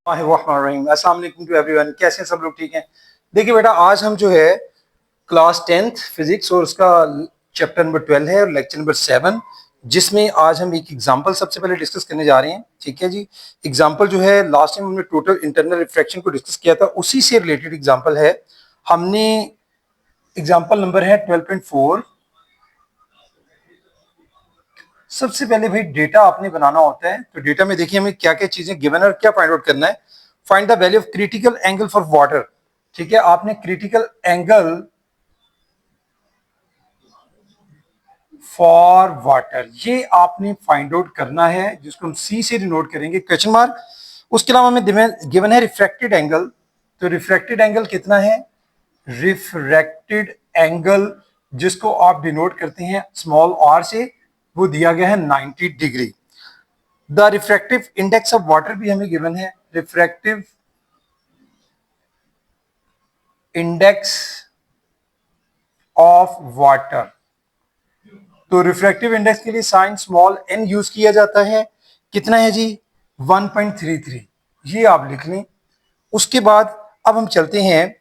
अस्सलाम वालेकुम to everyone. कैसे हैं सब लोग? ठीक हैं। देखिए बेटा, आज हम जो है क्लास 10th फिजिक्स और उसका चैप्टर नंबर 12 है और लेक्चर नंबर 7, जिसमें आज हम एक एग्जांपल सबसे पहले डिस्कस करने जा रहे हैं। ठीक है जी। एग्जांपल जो है लास्ट टाइम हमने टोटल इंटरनल रिफ्रैक्शन को डिस्कस किया था, उसी से रिलेटेड एग्जांपल है। हमने एग्जांपल नंबर है 12.4। सबसे पहले भाई डेटा आपने बनाना होता है, तो डेटा में देखिए हमें क्या क्या चीजें गिवन है और क्या फाइंड आउट करना है। Find the value of critical angle for water. ठीक है, आपने क्रिटिकल एंगल फॉर वाटर ये आपने फाइंड आउट करना है, जिसको हम सी से डिनोट करेंगे क्वेश्चन मार्क। उसके अलावा हमें गिवन है रिफ्रैक्टेड एंगल। तो रिफ्रैक्टेड एंगल कितना है? रिफ्रैक्टेड एंगल जिसको आप डिनोट करते हैं स्मॉल आर से, वो दिया गया है 90 degree. The refractive index of water भी हमें गिवन है। रिफ्रैक्टिव इंडेक्स ऑफ वाटर, तो रिफ्रैक्टिव इंडेक्स के लिए साइन स्मॉल एन यूज किया जाता है। कितना है जी? 1.33। ये आप लिख लें। उसके बाद अब हम चलते हैं,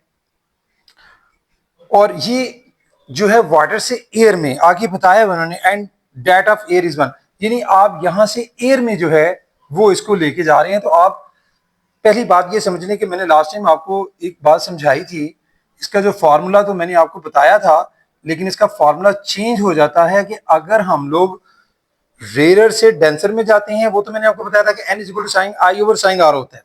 और ये जो है वाटर से एयर में आगे बताया उन्होंने, and that of air is 1। यानी आप यहां से एयर में जो है वो इसको लेके जा रहे हैं। तो आप पहली बात ये समझ लें कि मैंने लास्ट टाइम आपको एक बात समझाई थी। इसका जो फॉर्मूला तो मैंने आपको बताया था, लेकिन इसका फॉर्मूला चेंज हो जाता है कि अगर हम लोग रेयर से डेंसर में जाते हैं। वो तो मैंने आपको बताया था कि n equal to sine i over sine r होता है।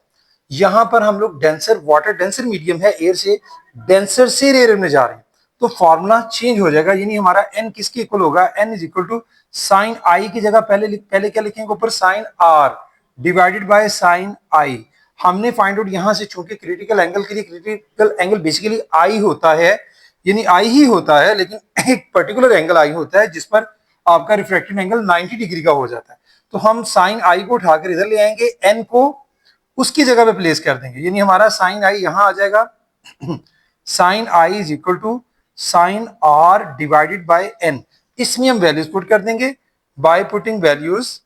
यहां पर हम लोग डेंसर वाटर, डेंसर मीडियम है, एयर से डेंसर से रेयर में जा रहे हैं, तो फॉर्मूला चेंज हो जाएगा। यानी हमारा n किसके इक्वल होगा? n is equal to sine i की जगह पहले क्या लिखेंगे? ऊपर sine r divided by sine i. हमने फाइंड आउट यहां से, चूंकि क्रिटिकल एंगल के लिए क्रिटिकल एंगल बेसिकली आई होता है, यानी आई ही होता है, लेकिन एक पर्टिकुलर एंगल आई होता है जिस पर आपका रिफ्रैक्टेड एंगल 90 डिग्री का हो जाता है। तो हम साइन आई को उठाकर इधर ले आएंगे, एन को उसकी जगह पे प्लेस कर देंगे। यानी हमारा साइन आई यहां आ जाएगा। Sine i is equal to sine r divided by n. इसमें हम वैल्यूज पुट कर देंगे। बाय पुटिंग वैल्यूज,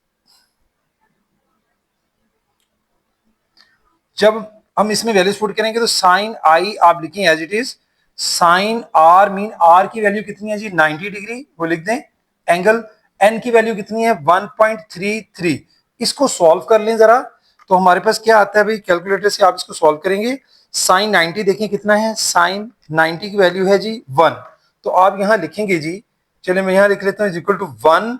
जब हम इसमें वैल्यूज पुट करेंगे तो साइन आई आप लिखें as it is. Sine r mean r की वैल्यू कितनी है जी? 90 डिग्री, वो लिख दें। एंगल एन की वैल्यू कितनी है? 1.33। इसको सॉल्व कर लें जरा, तो हमारे पास क्या आता है भाई? कैलकुलेटर से आप इसको सॉल्व करेंगे। साइन 90 देखें कितना है? साइन 90 की वैल्यू है जी 1। तो आप यहां लिखेंगे जी, चलिए मैं यहां लिख लेता हूं, इक्वल टू 1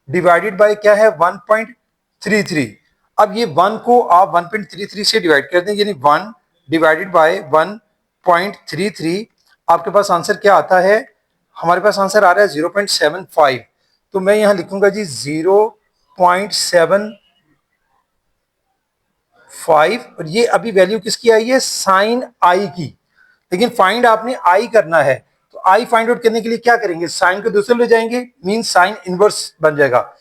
डिवाइडेड बाय क्या है? 1.33। अब ये 1 को आप 1.33 से डिवाइड कर दें, यानी 1 डिवाइडेड बाय 1.33। आपके पास आंसर क्या आता है? हमारे पास आंसर आ रहा है 0.75। तो मैं यहां लिखूंगा जी 0.75, और ये अभी वैल्यू किसकी आई है? साइन आई की। लेकिन फाइंड आपने आई करना है, तो आई फाइंड आउट करने के लिए क्या करेंगे? साइन को दूसरे ले जाएंगे, मीन साइन इनवर्स बन जाएगा।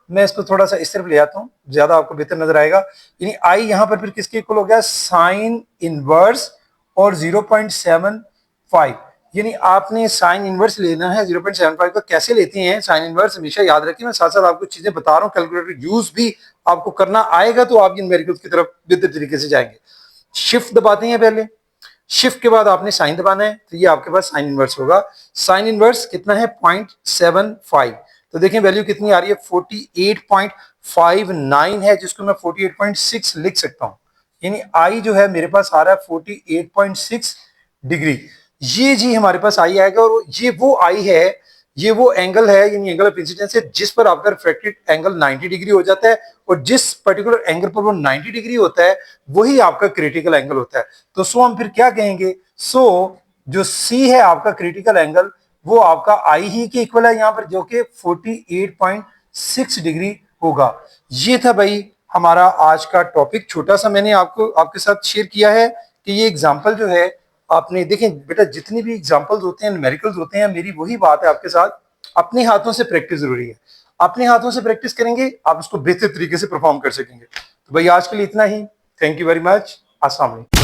मैं इसको थोड़ा सा इस तरफ ले आता हूं, ज्यादा आपको बेहतर नजर आएगा। यानी आई यहां पर फिर किसके इक्वल हो गया? साइन इनवर्स और 0.75। यानी आपने साइन इनवर्स लेना है 0.75 का। कैसे लेते हैं साइन इनवर्स, हमेशा याद रखिए। मैं साथ साथ आपको चीजें बता रहा हूं, कैलकुलेटर यूज भी आपको करना आएगा, तो आप इन न्यूमेरिकल्स की तरफ बेहतर तरीके से जाएंगे। शिफ्ट दबाते हैं पहले, शिफ्ट के बाद आपने साइन दबाना है, तो ये आपके पास साइन इनवर्स होगा। साइन इनवर्स कितना है? 0.75। तो देखें वैल्यू कितनी आ रही है? 48.59 है, जिसको मैं 48.6 लिख सकता हूं। यानी आई जो है मेरे पास आ रहा है 48.6 डिग्री। ये जी हमारे पास आई आएगा, और ये वो आई है, ये वो एंगल है, यानी एंगल ऑफ इंसिडेंस है, जिस पर आपका रिफ्रैक्टेड एंगल 90 डिग्री हो जाता है। और जिस पर्टिकुलर एंगल पर वो 90 डिग्री होता है, वही आपका क्रिटिकल एंगल होता है। तो सो हम फिर क्या कहेंगे? सो जो सी है आपका क्रिटिकल एंगल, वो आपका आई ही के इक्वल है यहां पर, जो कि 48.6 डिग्री होगा। ये था भाई हमारा आज का टॉपिक। छोटा सा मैंने आपको आपके साथ शेयर किया है कि ये एग्जाम्पल जो है आपने देखें बेटा, जितनी भी एग्जाम्पल्स होते हैं, न्यूमेरिकल्स होते हैं, मेरी वही बात है आपके साथ, अपने हाथों से प्रैक्टिस जरूरी है। अपने हाथों से प्रैक्टिस करेंगे, आप उसको बेहतर तरीके से परफॉर्म कर सकेंगे। तो भाई आज के लिए इतना ही। Thank you very much. अस्सलाम वालेकुम।